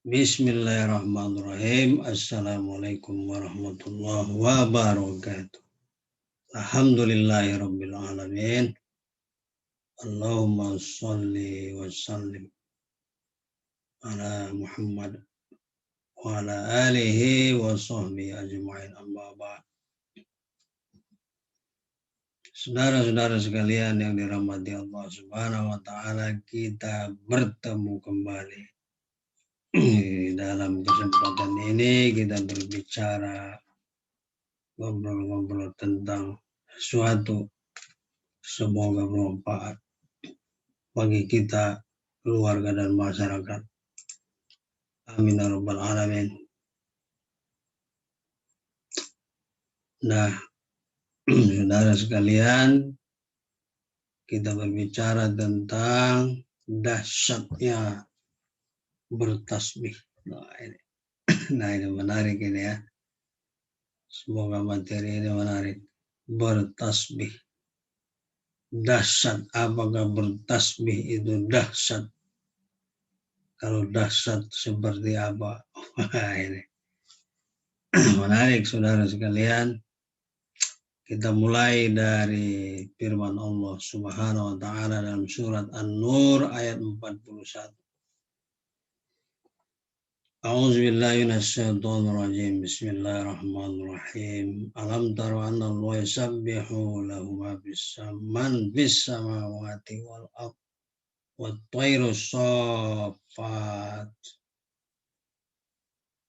Bismillahirrahmanirrahim. Assalamualaikum warahmatullahi wabarakatuh. Alhamdulillahirabbil alamin. Allahumma shalli wa sallim ala Muhammad wa ala alihi wa sahbihi ajma'in, amma ba'd. Saudara-saudara sekalian yang dirahmati Allah Subhanahu wa taala, kita bertemu kembali. Dalam kesempatan ini kita berbicara, ngobrol-ngobrol tentang sesuatu semoga bermanfaat bagi kita, keluarga dan masyarakat. Amin ya rabbal alamin. Nah, saudara sekalian, kita berbicara tentang dahsyatnya bertasbih. Nah ini menarik ini ya. Semoga materi ini menarik. Bertasbih. Dahsyat, apakah bertasbih itu dahsyat? Kalau dahsyat seperti apa? Ini menarik saudara sekalian. Kita mulai dari firman Allah Subhanahu wa taala dalam surat An-Nur ayat 41. A'udzubillahi minasyaitonir rajim. Bismillahirrahmanirrahim. Alam tara anna Allah yusabbihu lahu ma fis samawati wal ardh wat thairu shaffat.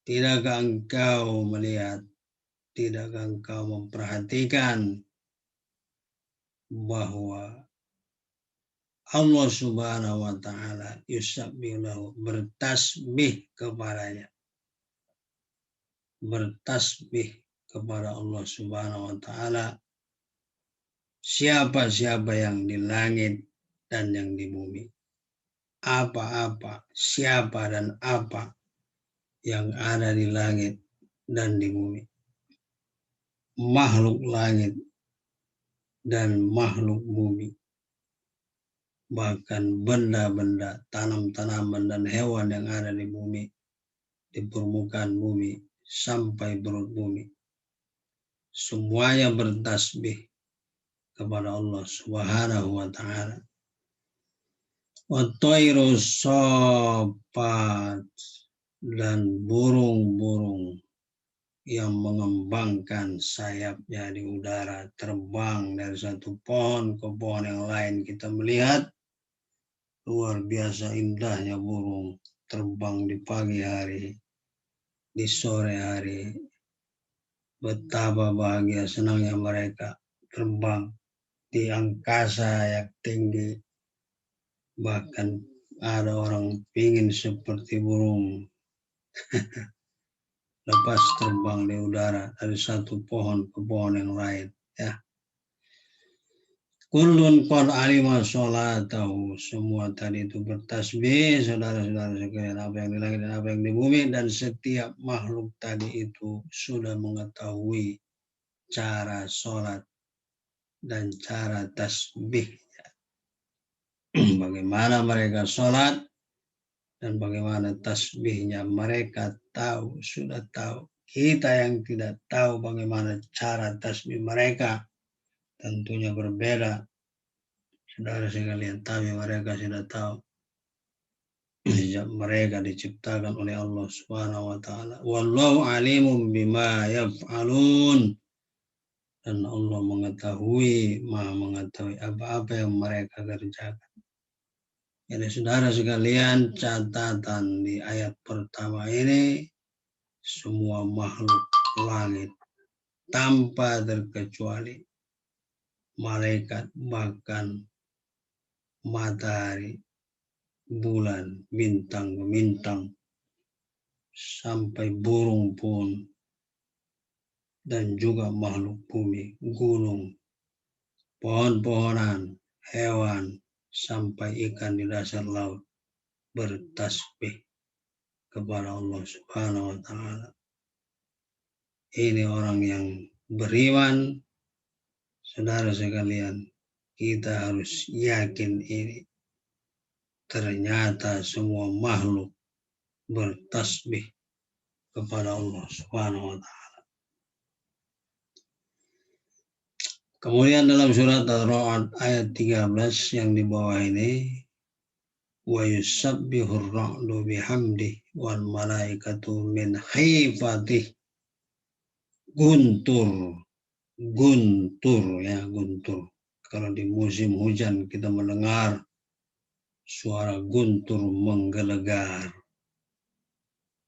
Tidakkah engkau melihat, tidakkah engkau memperhatikan bahwa Allah Subhanahu wa taala yusabbihu, bertasbih kepadanya. Bertasbih kepada Allah Subhanahu wa taala siapa-siapa yang di langit dan yang di bumi. Apa-apa, siapa dan apa yang ada di langit dan di bumi. Makhluk langit dan makhluk bumi. Bahkan benda-benda, tanam-tanaman dan hewan yang ada di bumi, di permukaan bumi sampai perut bumi, semuanya bertasbih kepada Allah Subhanahu wa taala. Wat-thairu shaffat, dan burung-burung yang mengembangkan sayapnya di udara, terbang dari satu pohon ke pohon yang lain. Kita melihat luar biasa indahnya burung terbang di pagi hari, di sore hari. Betapa bahagia senangnya mereka terbang di angkasa yang tinggi. Bahkan ada orang pingin seperti burung lepas terbang di udara dari satu pohon ke pohon yang lain ya. Kullun qad alima sholatahu, semua tadi itu bertasbih saudara-saudara sekalian, apa yang di langit dan apa yang di bumi, dan setiap makhluk tadi itu sudah mengetahui cara sholat dan cara tasbihnya. Bagaimana mereka sholat dan bagaimana tasbihnya, mereka tahu, sudah tahu. Kita yang tidak tahu bagaimana cara tasbih mereka tentunya berbeda. Saudara sekalian, tapi mereka sudah tahu. Sejak mereka diciptakan oleh Allah Subhanahu wa taala. Wallahu alimun bima yaf'alun. Dan Allah mengetahui, Maha mengetahui apa-apa yang mereka kerjakan. Jadi saudara sekalian, catatan di ayat pertama ini, semua makhluk langit tanpa terkecuali, malaikat, bahkan matahari, bulan, bintang-bintang, sampai burung pun, dan juga makhluk bumi, gunung, pohon-pohonan, hewan, sampai ikan di dasar laut bertasbih kepada Allah Subhanahu wa taala. Ini orang yang beriman, saudara sekalian, kita harus yakin ini. Ternyata semua makhluk bertasbih kepada Allah Subhanahu wa taala. Kemudian dalam surat Ar-Ra'd ayat 13 yang di bawah ini, wa yusabbihur ra'du bihamdihi wal malaikatu min khifatih. Guntur ya, guntur. Kalau di musim hujan kita mendengar suara guntur menggelegar.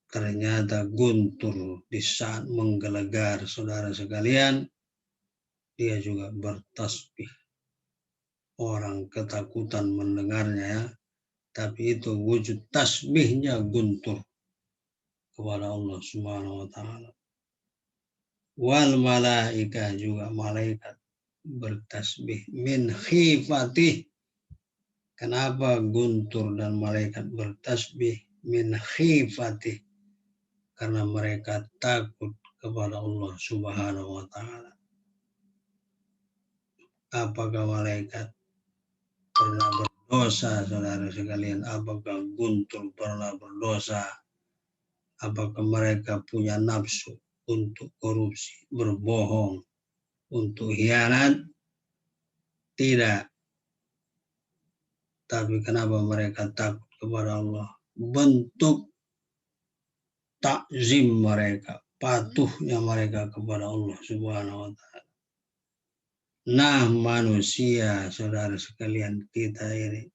Ternyata guntur di saat menggelegar, saudara sekalian, dia juga bertasbih. Orang ketakutan mendengarnya ya, tapi itu wujud tasbihnya guntur kepada Allah Subhanahu wa taala. Wal malaika, juga malaikat bertasbih min khifatih. Kenapa guntur dan malaikat bertasbih min khifatih? Karena mereka takut kepada Allah Subhanahu wa taala. Apakah malaikat pernah berdosa, saudara sekalian? Apakah guntur pernah berdosa? Apakah mereka punya nafsu untuk korupsi, berbohong, untuk khianat? Tidak. Tapi kenapa mereka takut kepada Allah? Bentuk takzim mereka, patuhnya mereka kepada Allah Subhanahu wa taala. Nah, manusia, saudara sekalian, kita ini,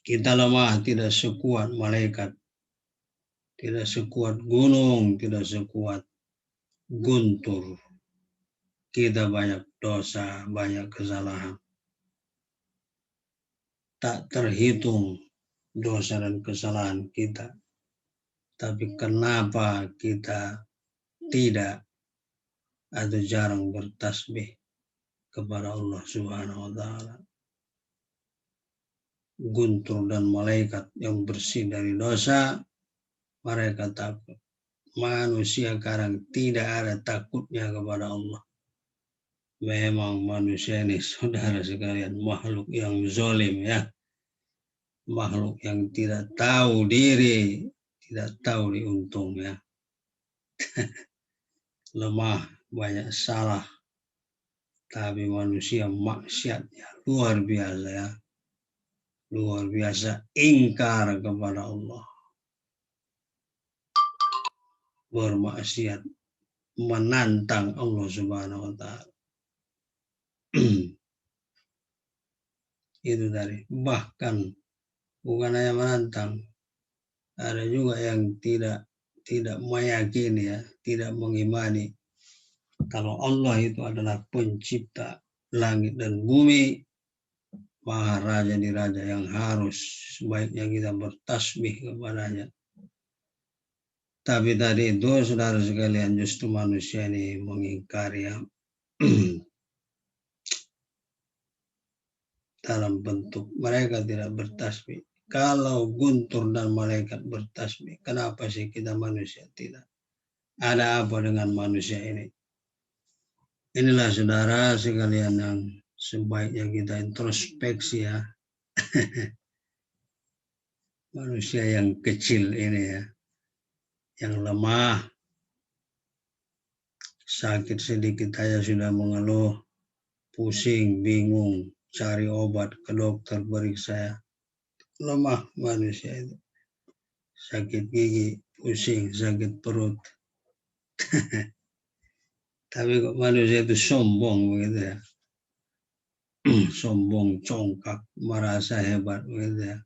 kita lemah, tidak sekuat malaikat, tidak sekuat gunung, tidak sekuat guntur. Kita banyak dosa, banyak kesalahan. Tak terhitung dosa dan kesalahan kita. Tapi kenapa kita tidak atau jarang bertasbih kepada Allah Subhanahu wa taala? Guntur dan malaikat yang bersih dari dosa, mereka takut. Manusia sekarang tidak ada takutnya kepada Allah. Memang manusia ini, saudara sekalian, makhluk yang zalim ya. Makhluk yang tidak tahu diri, tidak tahu diuntung ya. Lemah, banyak salah. Tapi manusia maksiatnya luar biasa ya. Luar biasa ingkar kepada Allah. Bermaksiat, menantang Allah Subhanahu wa taala. Itu tadi. Bahkan bukan hanya menantang, ada juga yang tidak meyakini ya, tidak mengimani kalau Allah itu adalah pencipta langit dan bumi, Maharaja di raja yang harus sebaiknya kita bertasbih kepadanya. Tapi tadi itu, saudara sekalian, justru manusia ini mengingkari ya. Dalam bentuk mereka tidak bertasbih. Kalau guntur dan malaikat bertasbih, kenapa sih kita manusia tidak? Ada apa dengan manusia ini? Inilah saudara sekalian yang sebaiknya kita introspeksi ya. Manusia yang kecil ini ya, yang lemah, sakit sedikit aja sudah mengeluh, pusing, bingung, cari obat ke dokter, periksa ya. Lemah manusia itu. Sakit gigi, pusing, sakit perut. Tapi kok manusia itu sombong begitu ya. Sombong, congkak, merasa hebat begitu ya.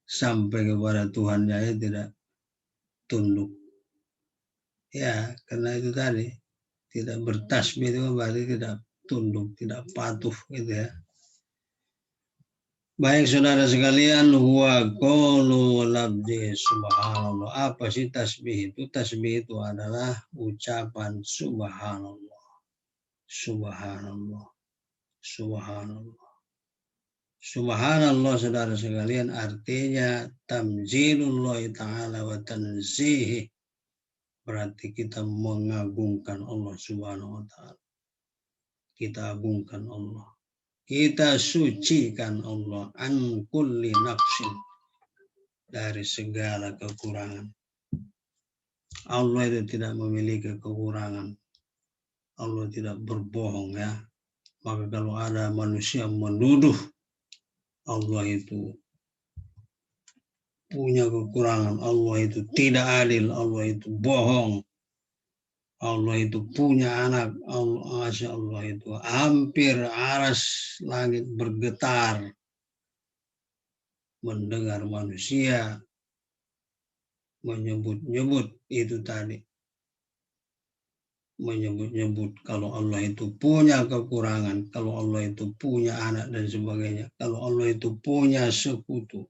Sampai kepada Tuhannya ya tidak tunduk. Ya, karena itu tadi. Tidak bertasbih itu berarti tidak tunduk, tidak patuh gitu ya. Baik saudara sekalian, huwa qaulu labdi subhanallah. Apa sih tasbih itu? Tasbih itu adalah ucapan subhanallah. Subhanallah. Subhanallah. Subhanallah saudara sekalian artinya tamjidullah ta'ala wa tanzihi. Berarti kita mengagungkan Allah Subhanahu wa taala. Kita agungkan Allah. Kita sucikan Allah an kulli nafsin, dari segala kekurangan. Allah itu tidak memiliki kekurangan. Allah tidak berbohong ya. Maka kalau ada manusia menuduh Allah itu punya kekurangan, Allah itu tidak adil, Allah itu bohong, Allah itu punya anak, Allah, Masya Allah itu hampir aras langit bergetar mendengar manusia menyebut-nyebut itu tadi. Menyebut-nyebut kalau Allah itu punya kekurangan, kalau Allah itu punya anak dan sebagainya, kalau Allah itu punya sekutu.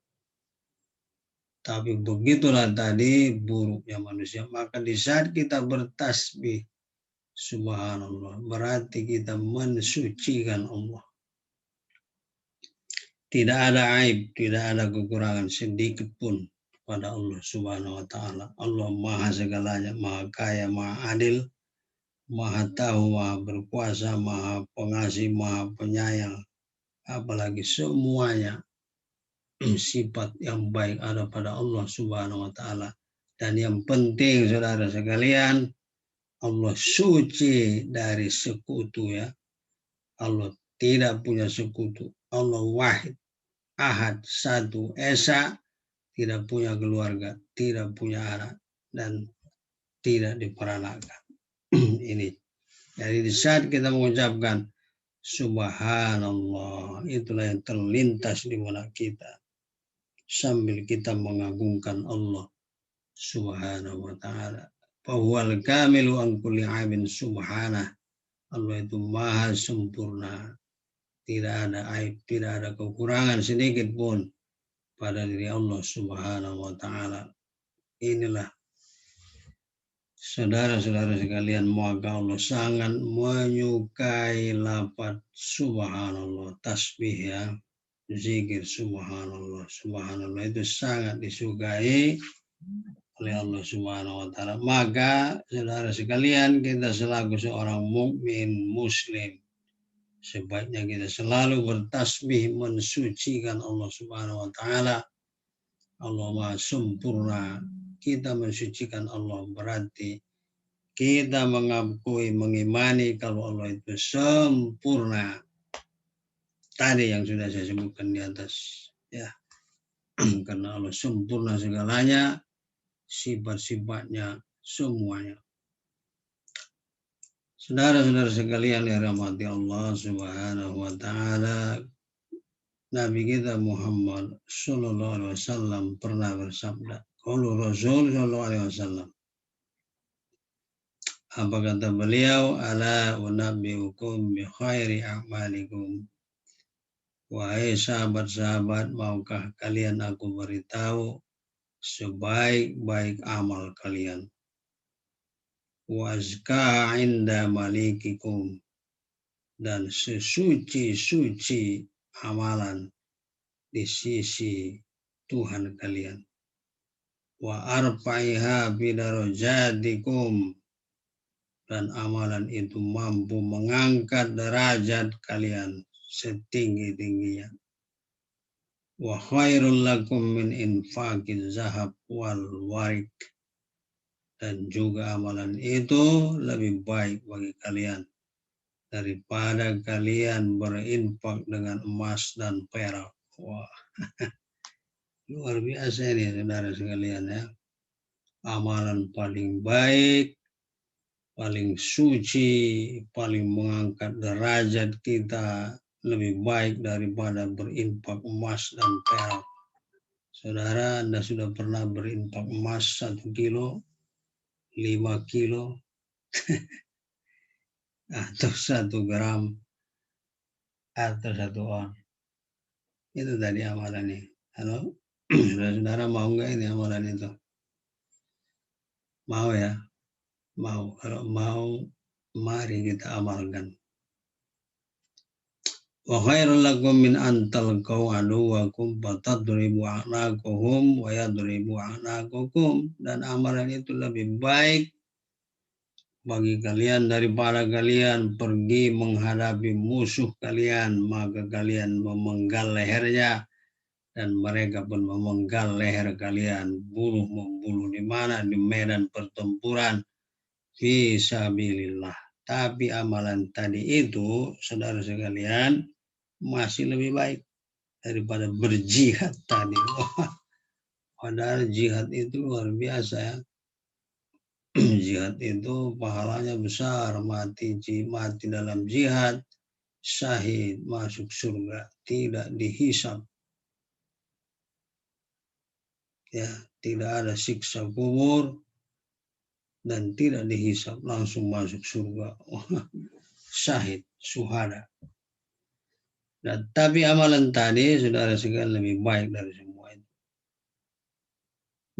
Tapi begitulah tadi buruknya manusia. Maka di saat kita bertasbih, subhanallah, berarti kita mensucikan Allah. Tidak ada aib, tidak ada kekurangan sedikit pun pada Allah subhanahu wa ta'ala. Allah maha segalanya, maha kaya, maha adil, maha tahu, maha berkuasa, maha pengasih, maha penyayang. Apalagi semuanya sifat yang baik ada pada Allah subhanahu wa ta'ala. Dan yang penting saudara sekalian, Allah suci dari sekutu ya. Allah tidak punya sekutu. Allah wahid, ahad, satu, esa, tidak punya keluarga, tidak punya anak, dan tidak diperanakan. Ini. Jadi di saat kita mengucapkan subhanallah, itulah yang terlintas di benak kita. Sambil kita mengagungkan Allah subhanahu wa ta'ala. Fahuwal kamilu an kulli aibin subhanah. Allah itu maha sempurna. Tidak ada aib, tidak ada kekurangan sedikit pun pada diri Allah subhanahu wa ta'ala. Inilah saudara-saudara sekalian, maka Allah sangat menyukai lafaz subhanallah, tasbih ya, zikir subhanallah. Subhanallah itu sangat disukai oleh Allah subhanahu wa ta'ala. Maka saudara sekalian, kita selaku seorang mukmin muslim, sebaiknya kita selalu bertasbih mensucikan Allah subhanahu wa ta'ala. Allah maha sempurna. Kita mensucikan Allah berarti kita mengakui, mengimani kalau Allah itu sempurna. Tadi yang sudah saya sebutkan di atas ya. Karena Allah sempurna segalanya, sifat-sifatnya semuanya. Saudara-saudara sekalian yang dirahmati Allah subhanahu wa ta'ala, Nabi kita Muhammad sallallahu alaihi wasallam pernah bersabda, qaulu Rasul sallallahu alaihi wasallam. Apa kata beliau? Ala unabbiukum bi khairi a'malikum. Wahai sahabat-sahabat, maukah kalian aku beritahu sebaik-baik amal kalian? Wa azka 'inda malikikum, dan sesuci-suci amalan di sisi Tuhan kalian. Wa arfa'iha bidarajatikum, dan amalan itu mampu mengangkat derajat kalian setinggi-tingginya. Wa khairul lakum min infaqil zahab wal warik, dan juga amalan itu lebih baik bagi kalian daripada kalian berinfak dengan emas dan perak. Wah, luar biasa ini saudara sekalian ya. Amalan paling baik, paling suci, paling mengangkat derajat kita lebih baik daripada berinfak emas dan perak. Saudara, Anda sudah pernah berinfak emas 1 kilo, 5 kilo, atau 1 gram, atau 1 on? Itu tadi amalan ini. Halo, saudara mau nggak ini amalan itu? Mau ya? Mau. Kalau mau, mari kita amalkan. Wa khairul lakum min an talqaw aduwakum fatadribu a'naqahum wa yadribu a'naqakum, dan amalan itu lebih baik bagi kalian daripada kalian pergi menghadapi musuh kalian, maka kalian memenggal lehernya dan mereka pun memenggal leher kalian, bunuh membunuh di mana, di medan pertempuran fisabilillah. Tapi amalan tadi itu, saudara sekalian, masih lebih baik daripada berjihad tadi. Padahal jihad itu luar biasa ya. Jihad itu pahalanya besar, mati dalam jihad, syahid masuk surga, tidak dihisab. Ya, tidak ada siksa kubur dan tidak dihisab, langsung masuk surga. Syahid, syuhada. Dan tapi amalan tadi saudara sekalian lebih baik dari semua itu.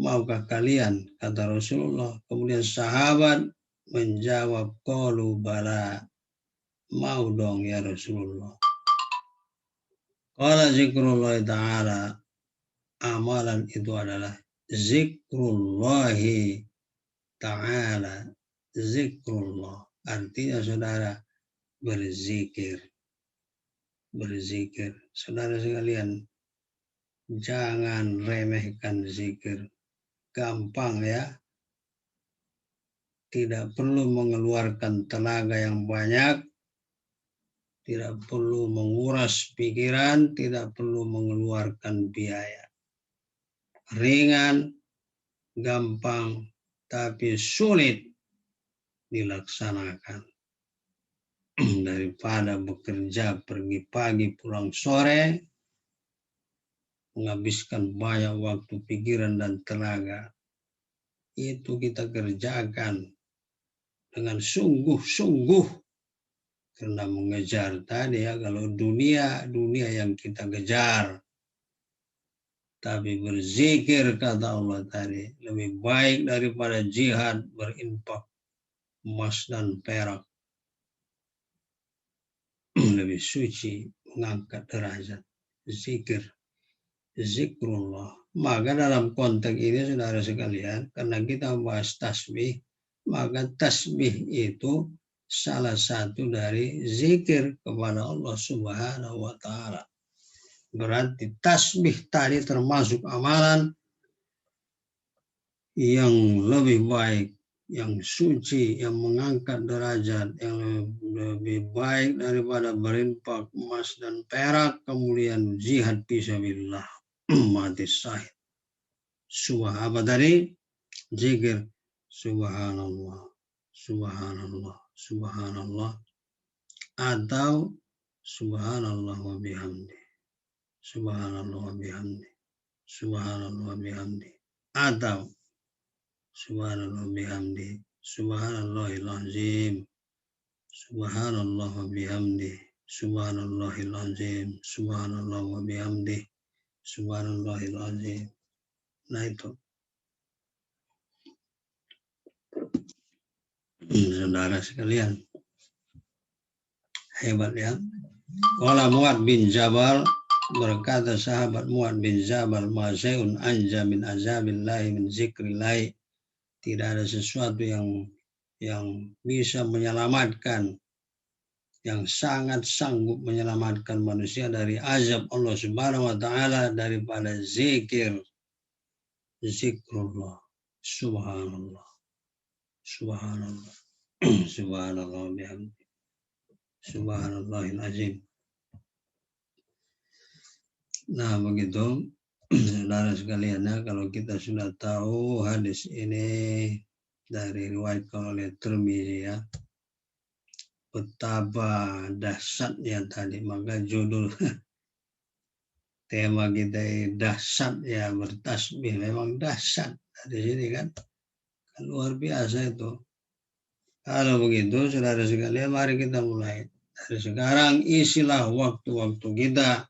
Maukah kalian, kata Rasulullah. Kemudian sahabat menjawab, qalu bala. Mau dong ya Rasulullah. Qala zikrullah ta'ala. Amalan itu adalah zikrullahi ta'ala. Zikrullah. Artinya saudara berzikir. Berzikir. Saudara sekalian, jangan remehkan zikir. Gampang ya. Tidak perlu mengeluarkan tenaga yang banyak. Tidak perlu menguras pikiran. Tidak perlu mengeluarkan biaya. Ringan, gampang, tapi sulit dilaksanakan. Daripada bekerja pergi pagi pulang sore, menghabiskan banyak waktu, pikiran, dan tenaga. Itu kita kerjakan dengan sungguh-sungguh. Karena mengejar tadi ya, kalau dunia yang kita kejar. Tapi berzikir kata Allah tadi, lebih baik daripada jihad berinfak emas dan perak. Lebih suci, mengangkat derajat. Zikir. Zikrullah. Maka dalam konteks ini saudara sekalian, karena kita membahas tasbih, maka tasbih itu salah satu dari zikir kepada Allah Subhanahu wa ta'ala. Berarti tasbih tadi termasuk amalan yang lebih baik, yang suci, yang mengangkat derajat, yang lebih baik daripada berinfak emas dan perak, kemudian jihad fisabilillah, mati syahid. Apa tadi? Zikir. Subhanallah, subhanallah, subhanallah. Atau subhanallah wa bihamdi. Subhanallah wa bihamdi. Subhanallah wa bihamdi. Atau subhanallah wa bihamdi. Subhanallahil azim. Subhanallah wa bihamdi. Subhanallahil azim. Subhanallah wa bihamdi. Subhanallahil azim. Nah itu. Saudara sekalian, hebat ya. Qala Mu'ad bin Jabal, berkata sahabat Mu'ad bin Jabal, ma'syai'un anja min azabillahi min zikrillahi. Tidak ada sesuatu yang bisa menyelamatkan, yang sangat sanggup menyelamatkan manusia dari azab Allah Subhanahu wa ta'ala daripada zikir. Zikrullah. Subhanallah. Subhanallah. Subhanallah bihamdi. Subhanallahil azim. Nah begitu saudara sekalian ya, kalau kita sudah tahu hadis ini dari riwayat oleh Tirmidzi ya, betapa dahsyatnya tadi, maka judul tema kita dahsyat ya, bertasbih memang dahsyat dari sini kan luar biasa itu. Kalau begitu saudara sekalian, mari kita mulai dari sekarang. Isilah waktu-waktu kita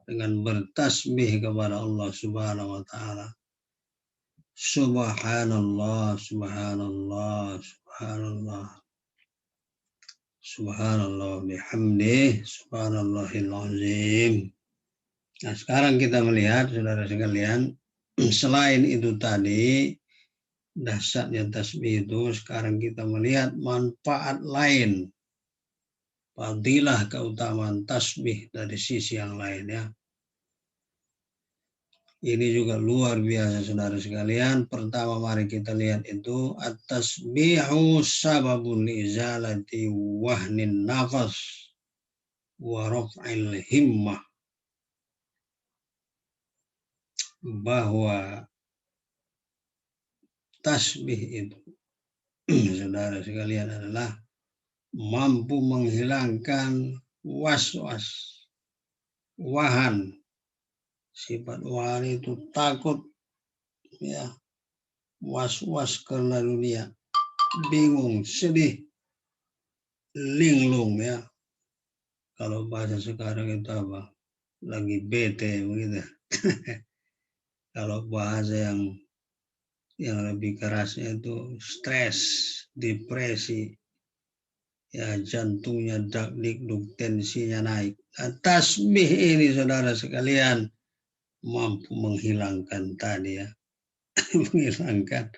dengan bertasbih kepada Allah Subhanahu wa ta'ala. Subhanallah, subhanallah, subhanallah. Subhanallah bihamdih, subhanallahil azim. Nah, sekarang kita melihat saudara sekalian, selain itu tadi dahsyatnya tasbih itu, sekarang kita melihat manfaat lain, fadilah keutamaan tasbih dari sisi yang lain ya. Ini juga luar biasa saudara sekalian. Pertama mari kita lihat itu at-tasbihu sababun izalati wahnin nafas wa raf'il himmah, bahwa tasbih itu saudara sekalian adalah mampu menghilangkan was-was, wahan. Sifat wahan itu takut, ya, was-was karena dunia, bingung, sedih, linglung, ya. Kalau bahasa sekarang itu apa? Lagi bete begitu. Kalau bahasa yang lebih kerasnya itu stres, depresi, ya jantungnya dak-dik-duk, tensinya naik. Nah, tasbih ini saudara sekalian mampu menghilangkan tadi, ya, menghilangkan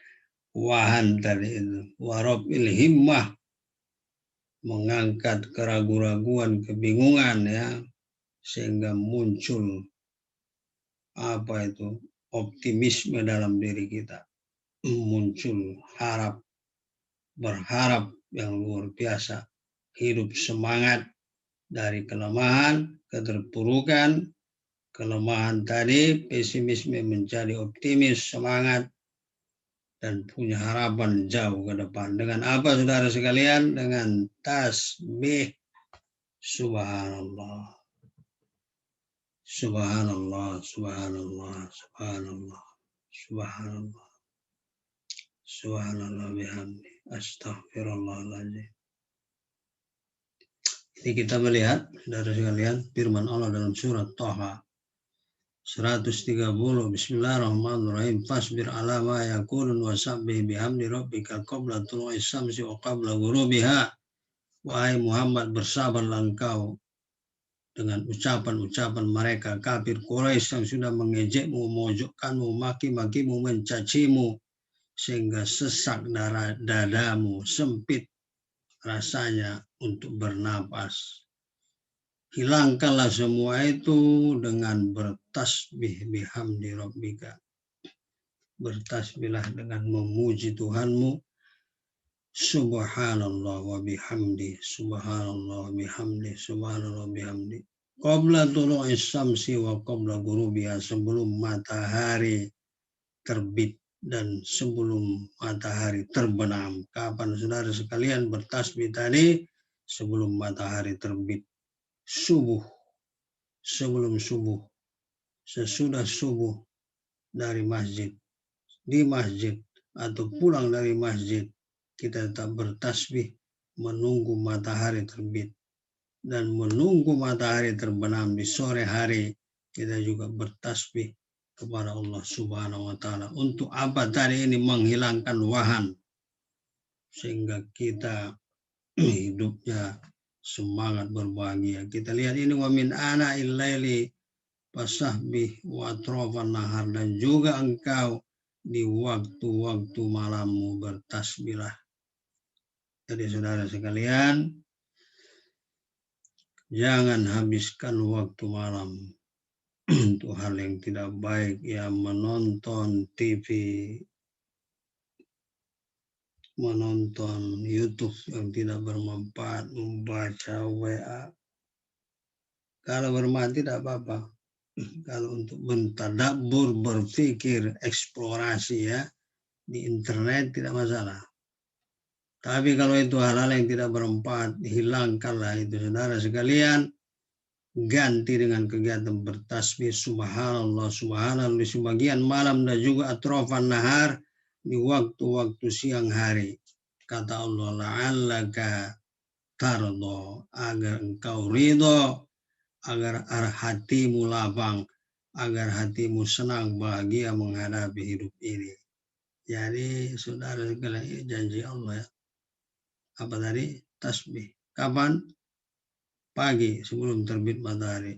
wahan tadi itu. Warob himmah, mengangkat keraguan-raguan, kebingungan, ya, sehingga muncul apa itu optimisme dalam diri kita, muncul berharap yang luar biasa, hidup semangat dari kelemahan, keterpurukan, kelemahan tadi, pesimisme menjadi optimis, semangat, dan punya harapan jauh ke depan. Dengan apa saudara sekalian? Dengan tasbih. Subhanallah. Subhanallah, subhanallah, subhanallah, subhanallah, subhanallah bihamdi, astaghfirullahaladzim. Ini kita melihat, saudara sekalian, firman Allah dalam surat Thaha 130. Bismillahirrahmanirrahim. Fasbir ala ma yakulun wasabbih bihamdi rabbika qabla tulu'i syamsi wa qabla ghurubiha. Wahai Muhammad, bersabarlah engkau dengan ucapan-ucapan mereka kafir Quraisy yang sudah mengejekmu, memojokkanmu, maki-makimu, mencacimu, sehingga sesak dadamu, sempit rasanya untuk bernapas. Hilangkanlah semua itu dengan bertasbih bihamdi rabbika. Bertasbihlah dengan memuji Tuhanmu. Subhanallah wa bihamdi, subhanallah wa bihamdi, subhanallah wa bihamdi. Qabla tulu'i syamsi wa qabla ghurubiha, sebelum matahari terbit dan sebelum matahari terbenam. Kapan saudara sekalian bertasbih tadi? Sebelum matahari terbit. Subuh, sebelum subuh, sesudah subuh, dari masjid, di masjid, atau pulang dari masjid, kita tetap bertasbih menunggu matahari terbit. Dan menunggu matahari terbenam di sore hari, kita juga bertasbih kepada Allah Subhanahu wa Ta'ala. Untuk apa tadi ini? Menghilangkan wahan, sehingga kita hidupnya semangat berbahagia. Kita lihat ini, wa min ana illaili fasahbih wa atrafan nahar, dan juga engkau di waktu-waktu malammu bertasbihlah. Jadi saudara sekalian, jangan habiskan waktu malam untuk hal yang tidak baik, ya, menonton TV, menonton YouTube yang tidak bermanfaat, membaca WA. Kalau bermanfaat tidak apa-apa. Kalau untuk mentadabbur, berpikir, eksplorasi, ya, di internet tidak masalah. Tapi kalau itu hal-hal yang tidak bermanfaat, hilangkanlah itu saudara sekalian. Ganti dengan kegiatan bertasbih subhanallah, subhanallah di sebagian malam, dan juga atrofan nahar, di waktu-waktu siang hari. Kata Allah, la'allaka tardo, agar engkau ridho, agar hatimu lapang, agar hatimu senang, bahagia menghadapi hidup ini. Jadi saudara sekalian, janji Allah, ya. Apa tadi? Tasbih. Kapan? Pagi sebelum terbit matahari.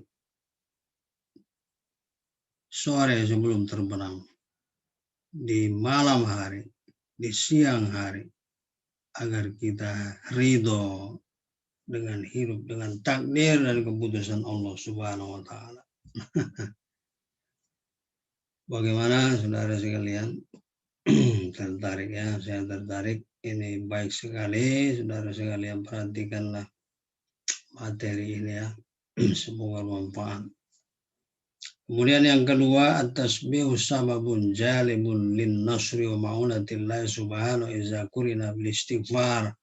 Sore sebelum terbenam. Di malam hari. Di siang hari. Agar kita ridho dengan hidup, dengan takdir dan keputusan Allah Subhanahu wa Ta'ala. Bagaimana saudara sekalian? Tertarik ya, saya tertarik. Ini baik sekali, saudara sekalian perhatikanlah materi ini ya. Semoga bermanfaat. Kemudian yang kedua, at-tasbihu sababun jalibun lin nasri wa ma'unatillahi subhanahu iza kurina bil istighfar.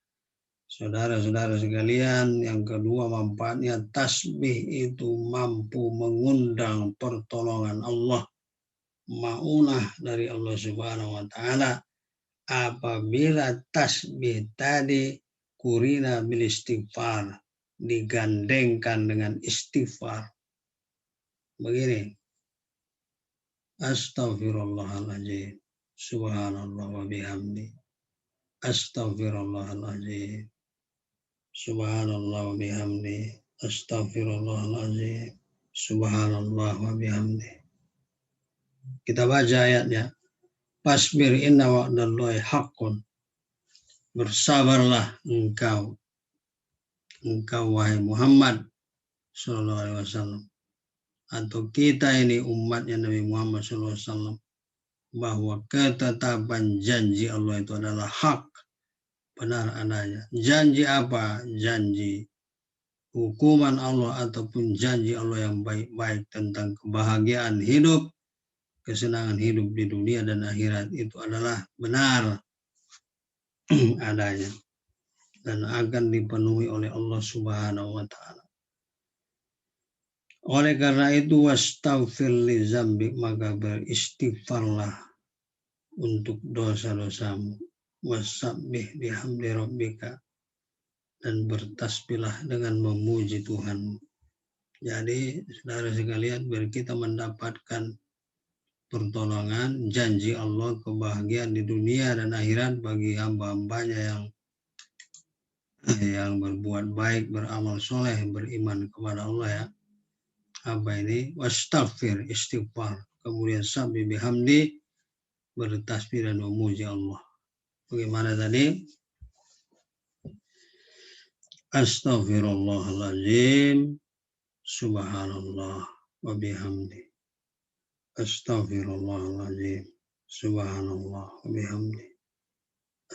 Saudara-saudara sekalian, yang kedua manfaatnya tasbih itu mampu mengundang pertolongan Allah, maunah dari Allah Subhanahu wa taala apabila tasbih tadi kurina bil istighfar, digandengkan dengan istighfar. Begini, astaghfirullahaladzim, subhanallah wa bihamdi, astaghfirullahaladzim, subhanallah wa bihamdi, astaghfirullahaladzim, subhanallah wa bihamdi. Kita baca ayatnya. Fasbir inna wa'dallahi haqqun. Bersabarlah engkau wahai Muhammad sallallahu alaihi wasallam, atau kita ini umatnya Nabi Muhammad sallallahu alaihi wasallam, bahwa ketetapan janji Allah itu adalah hak, benar adanya. Janji apa? Janji hukuman Allah ataupun janji Allah yang baik-baik tentang kebahagiaan hidup, kesenangan hidup di dunia dan akhirat itu adalah benar adanya dan akan dipenuhi oleh Allah Subhanahu wa taala. Oleh karena itu wastaghfir li dzambik, maka beristighfarlah untuk dosa-dosamu, wasabbih bihamdi rabbika, dan bertasbihlah dengan memuji Tuhanmu. Jadi saudara sekalian, biar kita mendapatkan pertolongan, janji Allah, kebahagiaan di dunia dan akhirat bagi hamba-hambanya yang berbuat baik, beramal soleh, beriman kepada Allah ya. Apa ini? Wastaghfir, istighfar. Kemudian sabbih bihamdi, bertasbih dan memuji Allah. Bagaimana tadi? Astaghfirullahaladzim, subhanallah wa bihamdi. Astaghfirullahaladzim, subhanallah wa bihamdi.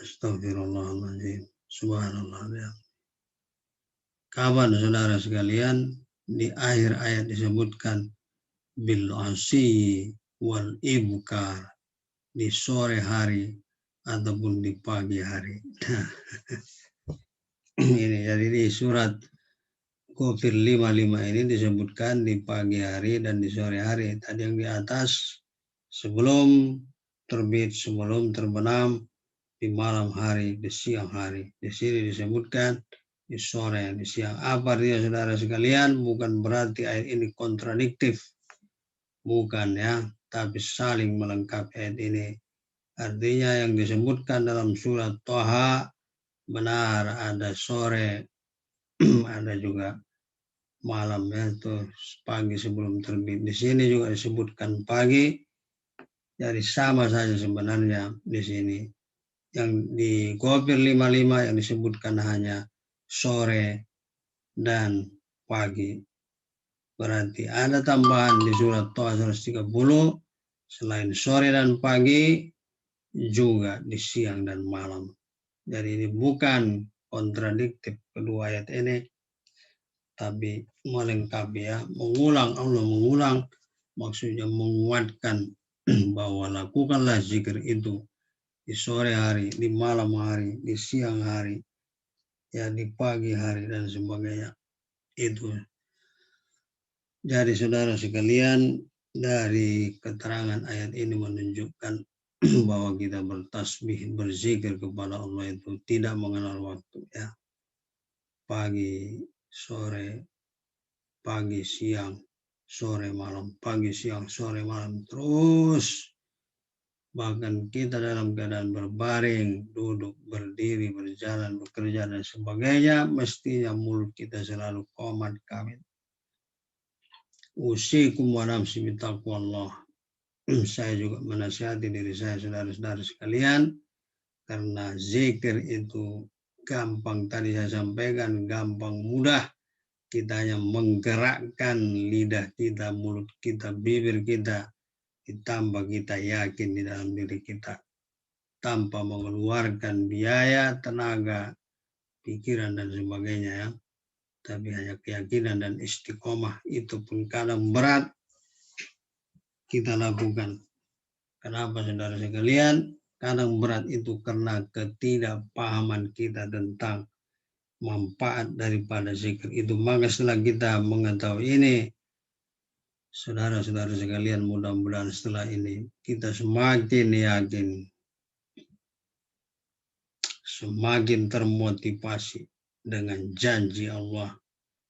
Astaghfirullahaladzim, subhanallah wa bihamdi. Kapan saudara sekalian? Di akhir ayat disebutkan bil asyi wal ibkar, di sore hari ataupun di pagi hari. Ini jadi di surat Ghafir 55 ini disebutkan di pagi hari dan di sore hari. Tadi yang di atas sebelum terbit, sebelum terbenam, di malam hari, di siang hari. Di sini disebutkan di sore, di siang. Apa artinya saudara sekalian? Bukan berarti ayat ini kontradiktif. Bukan ya, tapi saling melengkapi ayat ini. Artinya yang disebutkan dalam surat Thaha benar, ada sore, ada juga malam ya, itu pagi sebelum terbit. Di sini juga disebutkan pagi, jadi sama saja sebenarnya di sini. Yang di Ghafir 55 yang disebutkan hanya sore dan pagi. Berarti ada tambahan di surat Thaha 130, selain sore dan pagi, juga di siang dan malam. Jadi ini bukan kontradiktif kedua ayat ini, tapi melengkapi ya, Allah mengulang, maksudnya menguatkan bahwa lakukanlah zikir itu di sore hari, di malam hari, di siang hari, ya di pagi hari dan sebagainya. Itu. Jadi saudara sekalian, dari keterangan ayat ini menunjukkan bahwa kita bertasbih, berzikir kepada Allah itu tidak mengenal waktu ya. Pagi, sore, pagi, siang, sore, malam, pagi, siang, sore, malam, terus. Bahkan kita dalam keadaan berbaring, duduk, berdiri, berjalan, bekerja, dan sebagainya, mestinya mulut kita selalu qomat kamit. Usikum wa nafsi bitaqwallah. Saya juga menasihati diri saya, saudara-saudara sekalian, karena zikir itu gampang, tadi saya sampaikan, gampang, mudah. Kita hanya menggerakkan lidah kita, mulut kita, bibir kita, ditambah kita yakin di dalam diri kita tanpa mengeluarkan biaya, tenaga, pikiran dan sebagainya ya. Tapi hanya keyakinan dan istiqomah, itu pun kadang berat kita lakukan. Kenapa saudara sekalian? Kadang berat itu karena ketidakpahaman kita tentang manfaat daripada zikir itu. Maka setelah kita mengetahui ini, saudara-saudara sekalian, mudah-mudahan setelah ini kita semakin yakin, semakin termotivasi dengan janji Allah.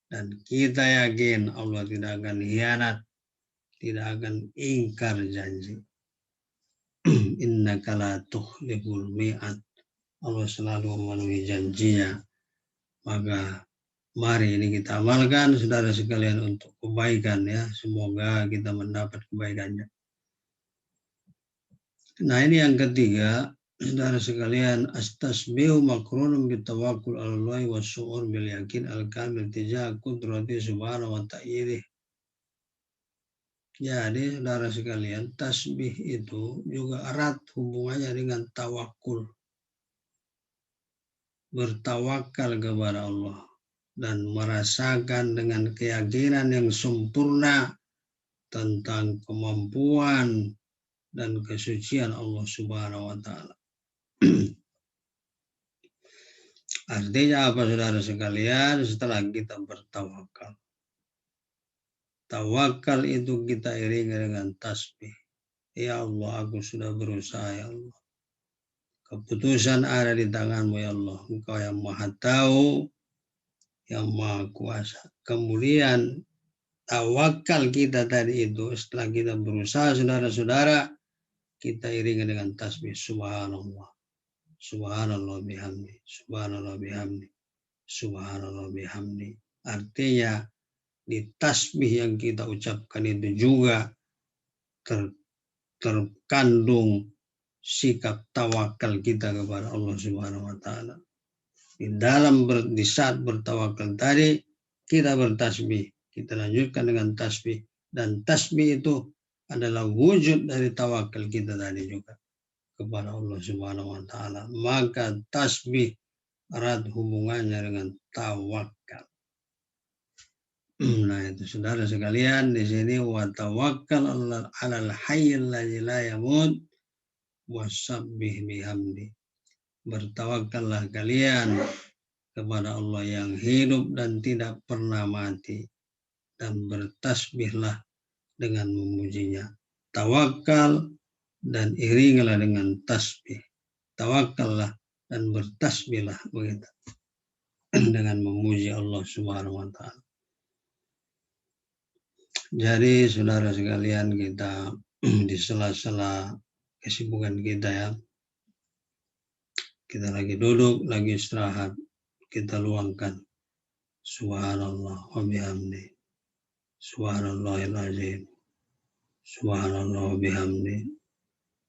Dan kita yakin Allah tidak akan hianat, tidak akan ingkar janji. Innaka la tukhliful mi'ad. Allah selalu memenuhi janjinya. Maka mari ini kita amalkan saudara sekalian untuk kebaikan ya. Semoga kita mendapat kebaikannya. Nah ini yang ketiga, saudara sekalian, astasbihu makrunun bitawakul alallahi wa syu'ur bil yakin al-kamil tijah kudrati subhanahu wa ta'idih. Jadi saudara sekalian, tasbih itu juga erat hubungannya dengan tawakul. Bertawakal kepada Allah dan merasakan dengan keyakinan yang sempurna tentang kemampuan dan kesucian Allah Subhanahu wa Ta'ala. Artinya apa saudara sekalian? Setelah kita bertawakal, tawakal itu kita iringi dengan tasbih. Ya Allah, aku sudah berusaha ya Allah. Keputusan ada di tanganmu ya Allah. Engkau yang maha tahu, yang maha kuasa. Kemudian tawakal kita tadi itu setelah kita berusaha saudara-saudara, kita iringi dengan tasbih subhanallah. Subhanallah bihamdi. Subhanallah bihamdi. Subhanallah bihamdi. Artinya di tasbih yang kita ucapkan itu juga terkandung sikap tawakal kita kepada Allah Subhanahu wa Ta'ala. Di saat bertawakal tadi kita bertasbih, kita lanjutkan dengan tasbih, dan tasbih itu adalah wujud dari tawakal kita tadi juga kepada Allah Subhanahu wa Ta'ala. Maka tasbih erat hubungannya dengan tawakal. Nah itu saudara sekalian, di sini wa tawakkal 'alal hayyil ladzi la yamut wasabbih bihamdi. Bertawakallah kalian kepada Allah yang hidup dan tidak pernah mati, dan bertasbihlah dengan memujinya. Tawakal dan iringilah dengan tasbih. Tawakallah dan bertasbihlah begitu dengan memuji Allah Subhanahu wa Ta'ala. Jadi saudara sekalian, kita di sela-sela kesibukan kita ya, kita lagi duduk, lagi istirahat, kita luangkan subhanallah wa bihamdi, subhanallahil azim, subhanallah wa bihamdi,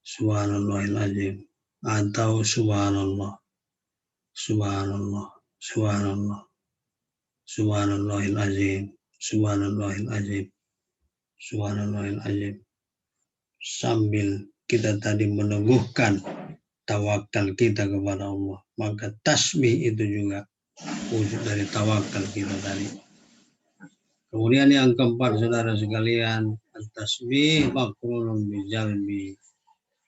subhanallahil azim, atau subhanallah, subhanallah, subhanallah, subhanallahil azim, subhanallahil azim, subhanallahil azim, sambil kita tadi meneguhkan tawakal kita kepada Allah. Maka tasbih itu juga wujud dari tawakal kita tadi. Kemudian yang keempat saudara sekalian, tasbih makrunun bijalbi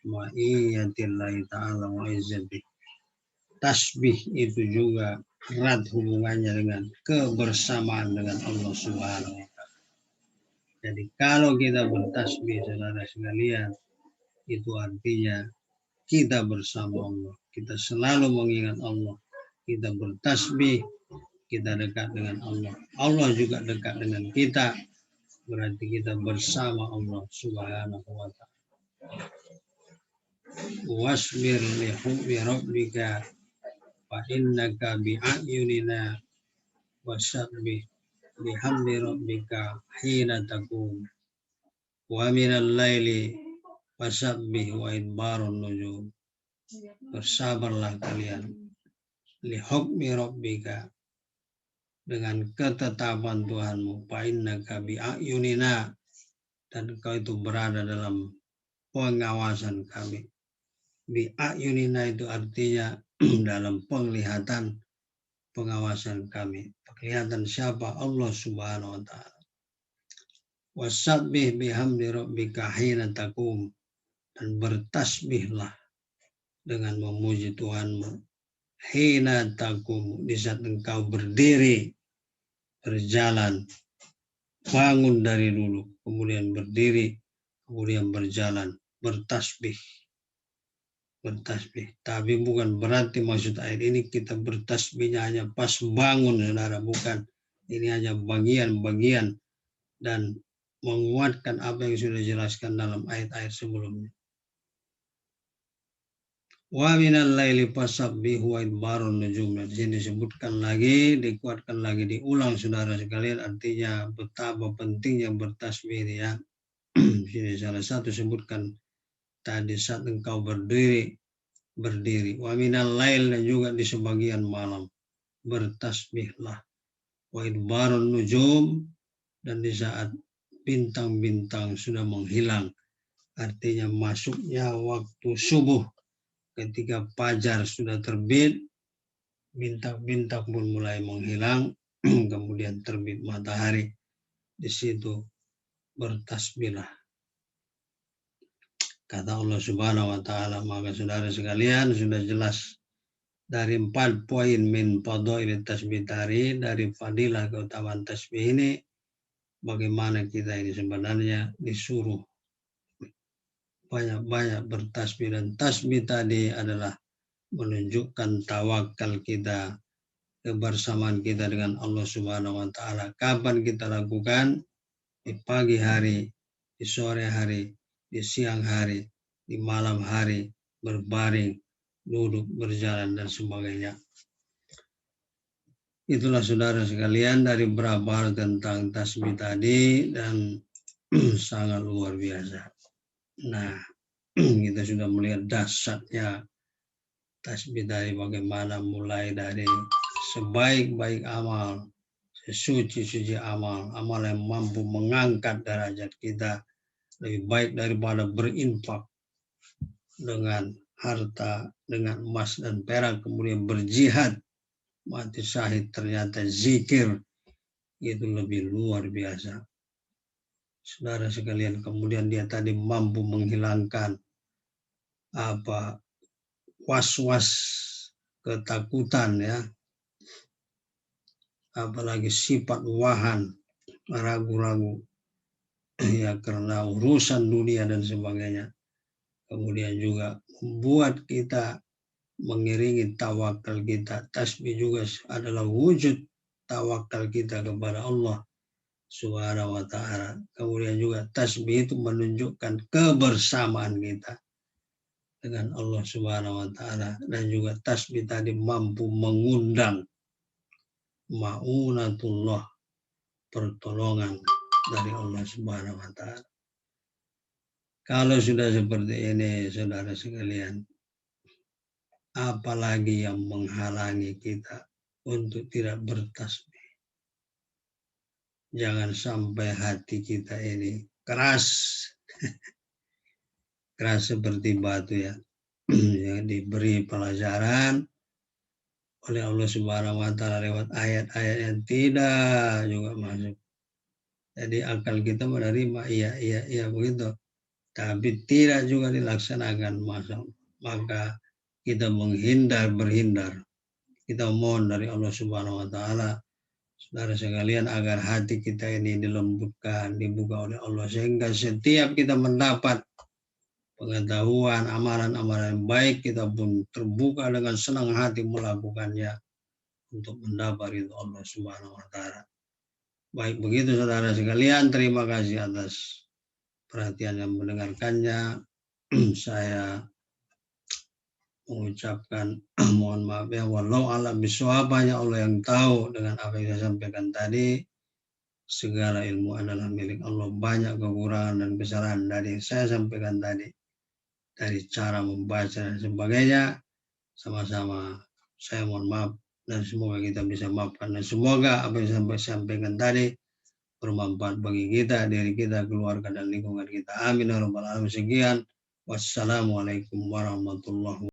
ma'iyatillahi ta'ala wa izzati. Tasbih itu juga erat hubungannya dengan kebersamaan dengan Allah Subhanahu wa Ta'ala. Jadi kalau kita bertasbih saudara sekalian, itu artinya kita bersama Allah. Kita selalu mengingat Allah. Kita bertasbih, kita dekat dengan Allah. Allah juga dekat dengan kita. Berarti kita bersama Allah Subhanahu wa Ta'ala. Wasbir li hubbi rabbika fa innaka bi'ayunina wasabbih bihamdi rabbika hina taqum wa minal laili wasabbih wa idbarun nujum. Bersabarlah kalian li hukmi rabbika, dengan ketetapan Tuhanmu, fa innaka bi ayunina, dan kau itu berada dalam pengawasan kami. Bi'ayunina itu artinya dalam penglihatan pengawasan kami. Penglihatan siapa? Allah Subhanahu wa ta'ala. Wasabbih bihamdi rabbika hina taqum, dan bertasbihlah dengan memuji Tuhanmu hina taqum, di saat engkau berdiri, berjalan, bangun dari dulu, kemudian berdiri, kemudian berjalan, bertasbih. Tapi bukan berarti maksud ayat ini kita bertasbihnya hanya pas bangun, saudara, bukan. Ini hanya bagian-bagian dan menguatkan apa yang sudah dijelaskan dalam ayat-ayat sebelumnya. Wa minal laili fasabbihu wa idbarun nujum. Di sini disebutkan lagi, dikuatkan lagi, diulang saudara sekalian, artinya betapa pentingnya bertasbih ya. Di sini salah satu sebutkan tadi saat engkau berdiri. Wa minal lail, dan juga di sebagian malam bertasbihlah. Wa idbarun nujum, dan di saat bintang-bintang sudah menghilang, artinya masuknya waktu subuh, ketika fajar sudah terbit, bintang-bintang pun mulai menghilang, kemudian terbit matahari. Di situ bertasbihlah. Kata Allah Subhanahu wa ta'ala, maka saudara sekalian sudah jelas dari 4 poin min fadhail tasbih tadi, dari fadilah keutamaan tasbih ini, bagaimana kita ini sebenarnya disuruh banyak-banyak bertasbih, dan tasbih tadi adalah menunjukkan tawakal kita, kebersamaan kita dengan Allah Subhanahu wa ta'ala. Kapan kita lakukan? Di pagi hari, di sore hari, di siang hari, di malam hari, berbaring, duduk, berjalan, dan sebagainya. Itulah saudara sekalian dari beberapa hal tentang tasbih tadi, dan sangat luar biasa. Nah, kita sudah melihat dahsyatnya tasbih tadi, bagaimana mulai dari sebaik-baik amal, sesuci-suci amal, amal yang mampu mengangkat derajat kita, lebih baik daripada berinfak dengan harta, dengan emas dan perak, kemudian berjihad, mati syahid. Ternyata zikir itu lebih luar biasa, saudara sekalian. Kemudian dia tadi mampu menghilangkan was-was, ketakutan ya, apalagi sifat wahan, ragu-ragu ya karena urusan dunia dan sebagainya. Kemudian juga membuat kita mengiringi tawakal kita. Tasbih juga adalah wujud tawakal kita kepada Allah Subhanahu wa ta'ala. Kemudian juga tasbih itu menunjukkan kebersamaan kita dengan Allah Subhanahu wa ta'ala, dan juga tasbih tadi mampu mengundang ma'unatullah, pertolongan dari Allah Subhanahu wa ta'ala. Kalau sudah seperti ini saudara sekalian, apalagi yang menghalangi kita untuk tidak bertasbih? Jangan sampai hati kita ini keras, keras seperti batu ya, yang diberi pelajaran oleh Allah Subhanahu wa ta'ala lewat ayat-ayat yang tidak juga masuk. Jadi akal kita menerima iya begitu, tapi tidak juga dilaksanakan, maka kita berhindar. Kita mohon dari Allah Subhanahu wa ta'ala, saudara sekalian, agar hati kita ini dilembutkan, dibuka oleh Allah, sehingga setiap kita mendapat pengetahuan amalan-amalan baik, kita pun terbuka dengan senang hati melakukannya untuk mendapat ridho Allah Subhanahu wa ta'ala. Baik begitu saudara sekalian, terima kasih atas perhatian yang mendengarkannya. Saya mengucapkan mohon maaf ya, wallahu a'lam bishawab, hanya Allah yang tahu dengan apa yang saya sampaikan tadi. Segala ilmu adalah milik Allah. Banyak kekurangan dan kesalahan dari yang saya sampaikan tadi, dari cara membaca dan sebagainya. Sama-sama saya mohon maaf, dan semoga kita bisa maafkan, dan semoga apa yang saya sampaikan tadi bermanfaat bagi kita, diri kita, keluarga, dan lingkungan kita. Amin ya rabbal alamin. Sekian. Wassalamualaikum warahmatullahi